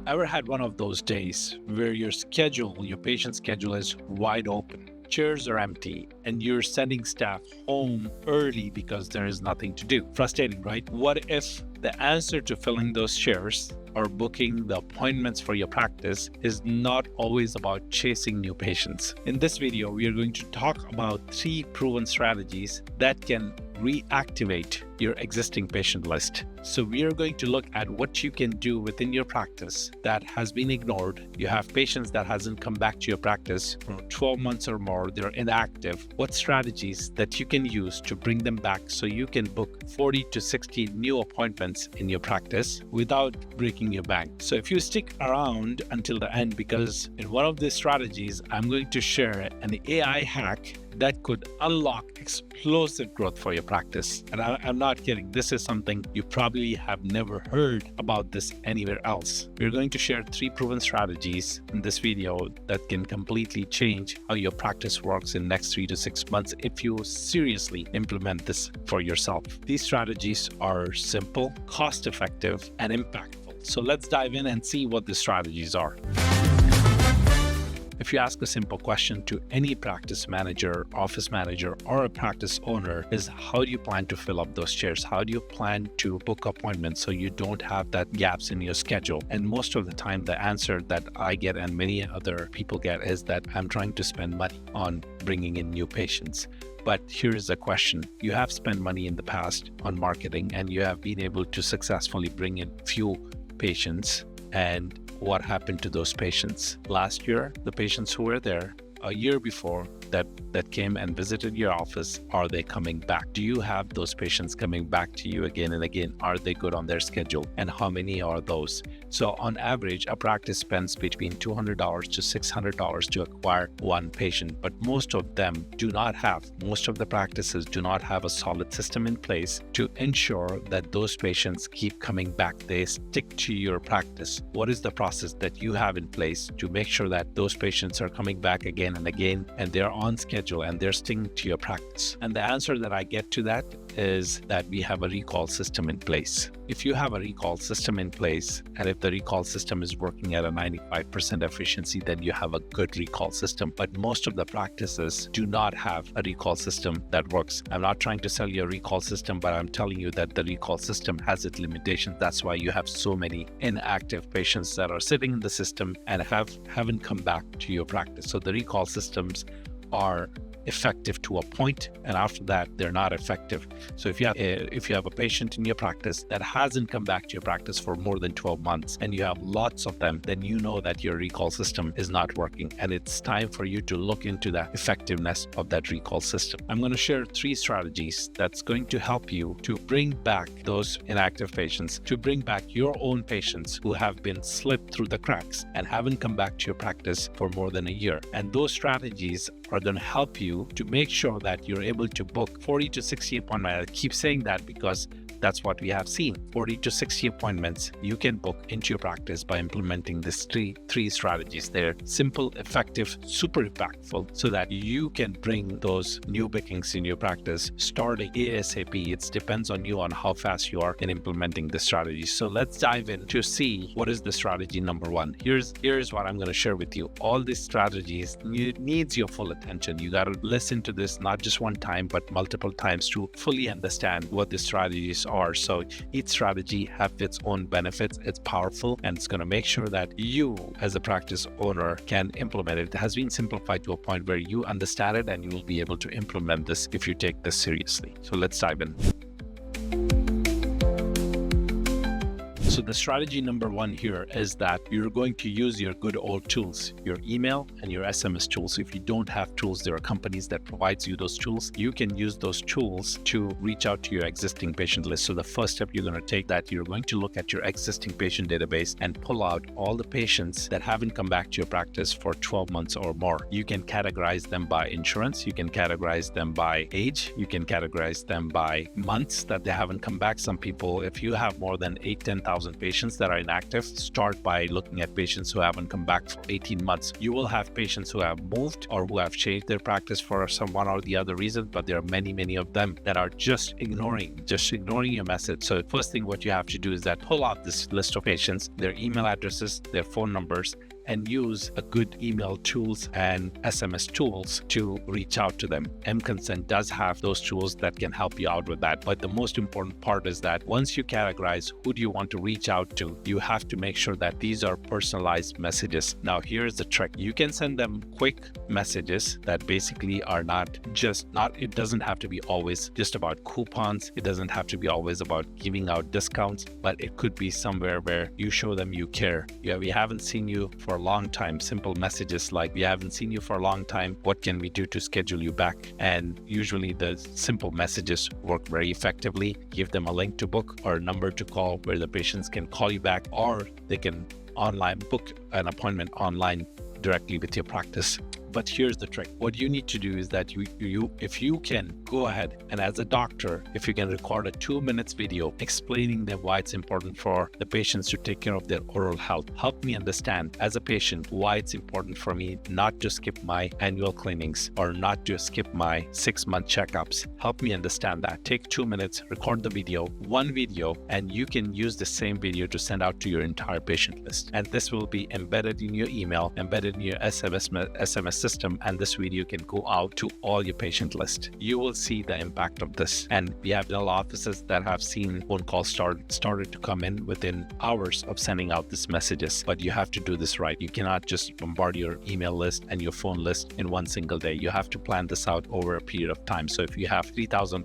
Ever had one of those days where your patient schedule is wide open, chairs are empty, and you're sending staff home early because there is nothing to do? Frustrating, right? What if the answer to filling those chairs or booking the appointments for your practice is not always about chasing new patients? In this video, we are going to talk about 3 proven strategies that can reactivate your existing patient list. So we are going to look at what you can do within your practice that has been ignored. You have patients that hasn't come back to your practice for 12 months or more, they're inactive. What strategies that you can use to bring them back so you can book 40 to 60 new appointments in your practice without breaking your bank. So if you stick around until the end, because in one of these strategies, I'm going to share an AI hack that could unlock explosive growth for your practice. And I'm not kidding. This is something you probably have never heard about this anywhere else. We're going to share 3 proven strategies in this video that can completely change how your practice works in next 3 to 6 months if you seriously implement this for yourself. These strategies are simple, cost-effective, and impactful. So let's dive in and see what the strategies are. If you ask a simple question to any practice manager, office manager, or a practice owner is how do you plan to fill up those chairs? How do you plan to book appointments so you don't have that gaps in your schedule? And most of the time, the answer that I get and many other people get is that I'm trying to spend money on bringing in new patients. But here's the question. You have spent money in the past on marketing and you have been able to successfully bring in few patients. And what happened to those patients? Last year, the patients who were there a year before that came and visited your office, are they coming back? Do you have those patients coming back to you again and again? Are they good on their schedule? And how many are those? So on average, a practice spends between $200 to $600 to acquire one patient, but most of the practices do not have a solid system in place to ensure that those patients keep coming back. They stick to your practice. What is the process that you have in place to make sure that those patients are coming back again and again, and they're on schedule and they're sticking to your practice? And the answer that I get to that is that we have a recall system in place. If you have a recall system in place, and if the recall system is working at a 95% efficiency, then you have a good recall system. But most of the practices do not have a recall system that works. I'm not trying to sell you a recall system, but I'm telling you that the recall system has its limitations. That's why you have so many inactive patients that are sitting in the system and haven't come back to your practice. So the recall systems are effective to a point, and after that they're not effective. So if you have a patient in your practice that hasn't come back to your practice for more than 12 months and you have lots of them, then you know that your recall system is not working, and it's time for you to look into the effectiveness of that recall system. I'm going to share 3 strategies that's going to help you to bring back those inactive patients, to bring back your own patients who have been slipped through the cracks and haven't come back to your practice for more than a year. And those strategies are going to help you to make sure that you're able to book 40 to 60 appointments. I keep saying that because that's what we have seen. 40 to 60 appointments you can book into your practice by implementing these three strategies. They're simple, effective, super impactful, so that you can bring those new bookings in your practice starting ASAP. It depends on you on how fast you are in implementing the strategy. So let's dive in to see what is the strategy number 1. Here's what I'm going to share with you. All these strategies needs your full attention. You got to listen to this not just one time, but multiple times to fully understand what the strategies are. So each strategy has its own benefits. It's powerful, and it's going to make sure that you as a practice owner can implement it. It has been simplified to a point where you understand it and you will be able to implement this if you take this seriously. So let's dive in. So the strategy number 1 here is that you're going to use your good old tools, your email and your SMS tools. If you don't have tools, there are companies that provides you those tools. You can use those tools to reach out to your existing patient list. So the first step you're going to take that you're going to look at your existing patient database and pull out all the patients that haven't come back to your practice for 12 months or more. You can categorize them by insurance. You can categorize them by age. You can categorize them by months that they haven't come back. Some people, if you have more than 8,000-10,000 3,000 patients that are inactive. Start by looking at patients who haven't come back for 18 months. You will have patients who have moved or who have changed their practice for some one or the other reason, but there are many of them that are just ignoring your message. So first thing what you have to do is that pull out this list of patients, their email addresses, their phone numbers, and use a good email tools and SMS tools to reach out to them. mConsent does have those tools that can help you out with that. But the most important part is that once you categorize who do you want to reach out to, you have to make sure that these are personalized messages. Now, here's the trick. You can send them quick messages that basically are it doesn't have to be always just about coupons. It doesn't have to be always about giving out discounts, but it could be somewhere where you show them you care. We haven't seen you for a long time. Simple messages like, we haven't seen you for a long time. What can we do to schedule you back? And usually the simple messages work very effectively. Give them a link to book or a number to call where the patients can call you back, or they can online book an appointment online directly with your practice. But here's the trick. What you need to do is that if you can go ahead and as a doctor, if you can record a 2 minutes video explaining them why it's important for the patients to take care of their oral health. Help me understand as a patient why it's important for me not to skip my annual cleanings or not to skip my 6-month checkups. Help me understand that. Take 2 minutes, record the video, one video, and you can use the same video to send out to your entire patient list. And this will be embedded in your email, embedded in your SMS system, and this video can go out to all your patient list. You will see the impact of this. And we have done offices that have seen phone calls started to come in within hours of sending out these messages. But you have to do this right. You cannot just bombard your email list and your phone list in one single day. You have to plan this out over a period of time. So if you have 3,000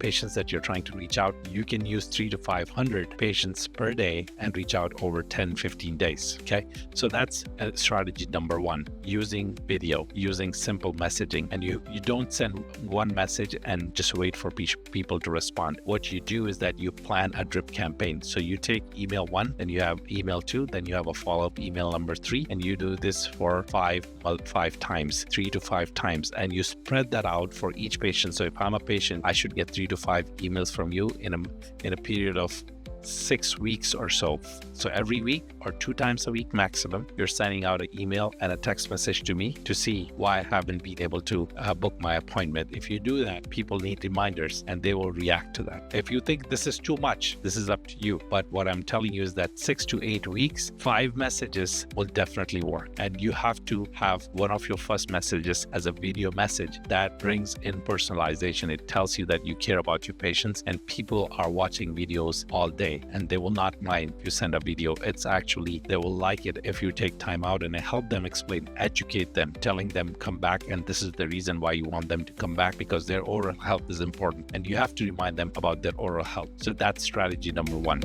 patients that you're trying to reach out, you can use 300 to 500 patients per day and reach out over 10-15 days. Okay, so that's strategy number one, using video, using simple messaging. And you don't send one message and just wait for people to respond. What you do is that you plan a drip campaign. So you take email 1, then you have email 2, then you have a follow-up email number 3, and you do this for 5 times, 3 to 5 times, and you spread that out for each patient. So if I'm a patient, I should get 3 to 5 emails from you in a period of 6 weeks or so. So every week or 2 times a week maximum, you're sending out an email and a text message to me to see why I haven't been able to book my appointment. If you do that, people need reminders and they will react to that. If you think this is too much, this is up to you. But what I'm telling you is that 6 to 8 weeks, 5 messages will definitely work. And you have to have one of your first messages as a video message that brings in personalization. It tells you that you care about your patients, and people are watching videos all day and they will not mind if you send a video. It's actually, they will like it if you take time out and help them explain, educate them, telling them come back, and this is the reason why you want them to come back, because their oral health is important and you have to remind them about their oral health. So that's strategy number 1.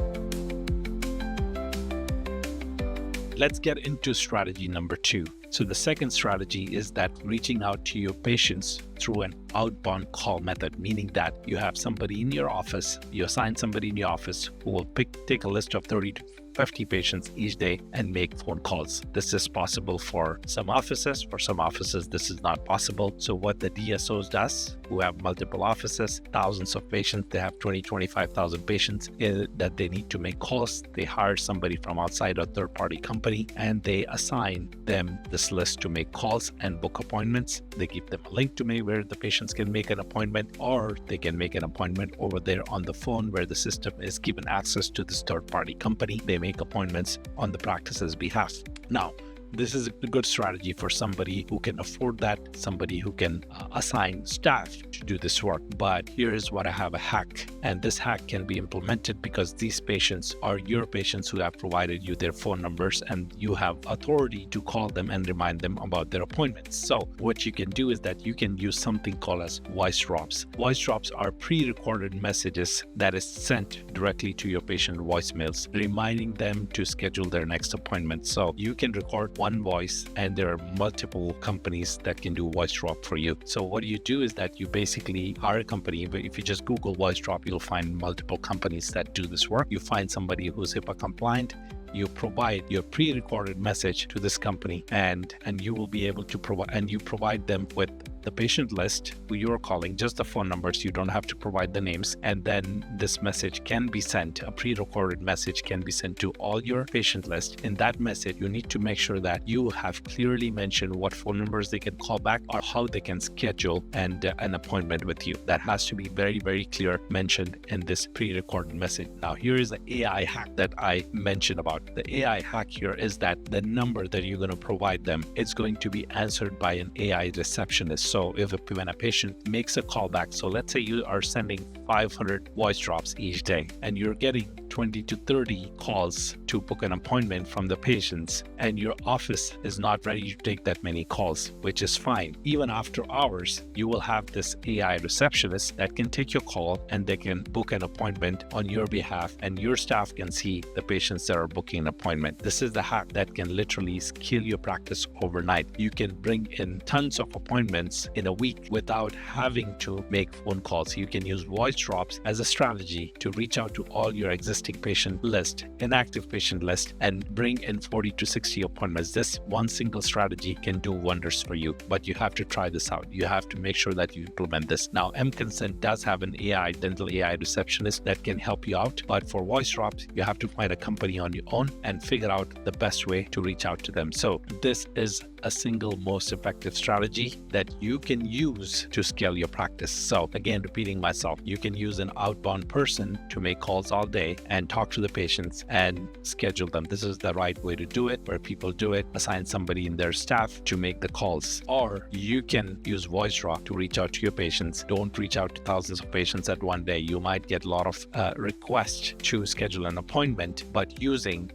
Let's get into strategy number 2. So the second strategy is that reaching out to your patients through an outbound call method, meaning that you have somebody in your office, you assign somebody in your office who will take a list of 30 to 50 patients each day and make phone calls. This is possible for some offices. For some offices, this is not possible. So what the DSOs does, who have multiple offices, thousands of patients, they have 25,000 patients that they need to make calls. They hire somebody from outside a third-party company and they assign them this list to make calls and book appointments. They give them a link to me where the patients can make an appointment, or they can make an appointment over there on the phone where the system is given access to this third-party company. They make appointments on the practice's behalf. Now, this is a good strategy for somebody who can afford that, somebody who can assign staff to do this work. But here is what I have a hack, and this hack can be implemented because these patients are your patients who have provided you their phone numbers, and you have authority to call them and remind them about their appointments. So what you can do is that you can use something called as voice drops. Voice drops are pre-recorded messages that is sent directly to your patient voicemails, reminding them to schedule their next appointment. So you can record one voice, and there are multiple companies that can do voice drop for you. So what you do is that you basically hire a company. But if you just Google voice drop, you'll find multiple companies that do this work. You find somebody who's HIPAA compliant. You provide your pre-recorded message to this company, and you will be able to provide them with the patient list who you are calling, just the phone numbers. You don't have to provide the names. And then this message can be sent, a pre-recorded message can be sent to all your patient list. In that message, you need to make sure that you have clearly mentioned what phone numbers they can call back or how they can schedule an appointment with you. That has to be very, very clear mentioned in this pre-recorded message. Now, here is the AI hack that I mentioned about. The AI hack here is that the number that you're going to provide them, it's going to be answered by an AI receptionist. So when a patient makes a call back, so let's say you are sending 500 voice drops each day and you're getting 20 to 30 calls to book an appointment from the patients, and your office is not ready to take that many calls, which is fine. Even after hours, you will have this AI receptionist that can take your call and they can book an appointment on your behalf, and your staff can see the patients that are booking an appointment. This is the hack that can literally scale your practice overnight. You can bring in tons of appointments in a week without having to make phone calls. You can use voice drops as a strategy to reach out to all your existing patient list, inactive patient list, and bring in 40 to 60 appointments. This one single strategy can do wonders for you, but you have to try this out. You have to make sure that you implement this. Now, mConsent does have an AI, dental AI receptionist that can help you out, but for voice drops, you have to find a company on your own and figure out the best way to reach out to them. So this is a single most effective strategy that you can use to scale your practice. So again, repeating myself, you can use an outbound person to make calls all day and talk to the patients and schedule them. This is the right way to do it, where people do it. Assign somebody in their staff to make the calls. Or you can use voice drop to reach out to your patients. Don't reach out to thousands of patients at one day. You might get a lot of requests to schedule an appointment, but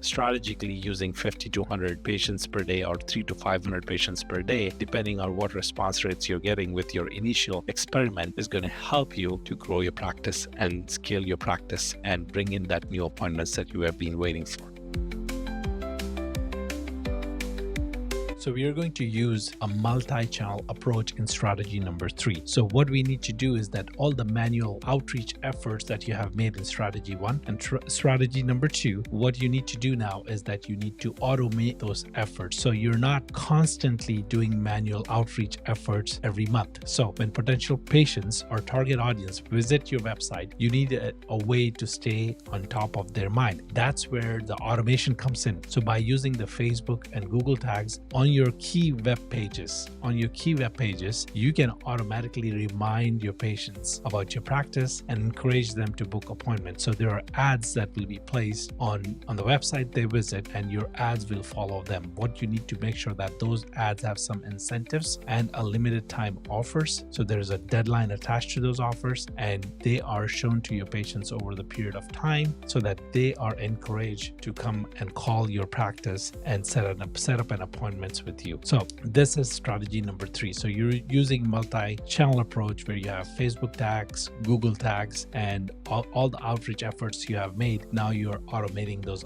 strategically using 50 to 100 patients per day or 3 to 500 patients per day, depending on what response rates you're getting with your initial experiment, is going to help you to grow your practice and scale your practice and bring in that new appointments that you have been waiting for. So we are going to use a multi-channel approach in strategy number 3. So what we need to do is that all the manual outreach efforts that you have made in strategy 1 and strategy number 2, what you need to do now is that you need to automate those efforts. So you're not constantly doing manual outreach efforts every month. So when potential patients or target audience visit your website, you need a way to stay on top of their mind. That's where the automation comes in. So by using the Facebook and Google tags on your key web pages, you can automatically remind your patients about your practice and encourage them to book appointments. So there are ads that will be placed on the website they visit, and your ads will follow them. What you need to make sure that those ads have some incentives and a limited time offers. So there's a deadline attached to those offers, and they are shown to your patients over the period of time so that they are encouraged to come and call your practice and set up an appointment with you. So this is strategy number 3. So you're using multi-channel approach where you have Facebook tags, Google tags, and all the outreach efforts you have made. Now you're automating those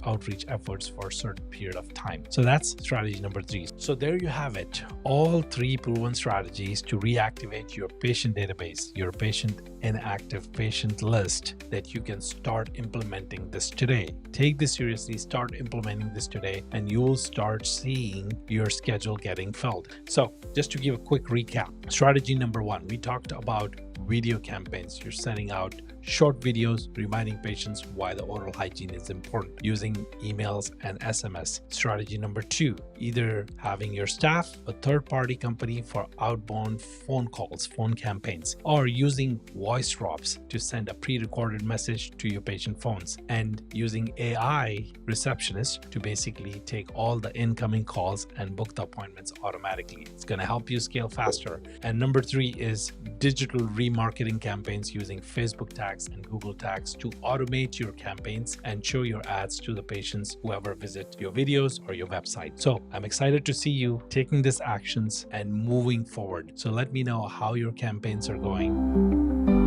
outreach efforts for a certain period of time. So that's strategy number 3. So there you have it. All 3 proven strategies to reactivate your patient database, your patient inactive patient list, that you can start implementing this today. Take this seriously, start implementing this today, and you will start seeing your schedule getting filled. So just to give a quick recap, strategy number 1, we talked about video campaigns. You're sending out short videos reminding patients why the oral hygiene is important using emails and SMS. Strategy number 2, either having your staff, a third-party company for outbound phone calls, phone campaigns, or using voice drops to send a pre-recorded message to your patient phones, and using AI receptionists to basically take all the incoming calls and book the appointments automatically. It's going to help you scale faster. And number 3 is digital remarketing campaigns using Facebook tags and Google tags to automate your campaigns and show your ads to the patients whoever visit your videos or your website. So I'm excited to see you taking these actions and moving forward. So let me know how your campaigns are going.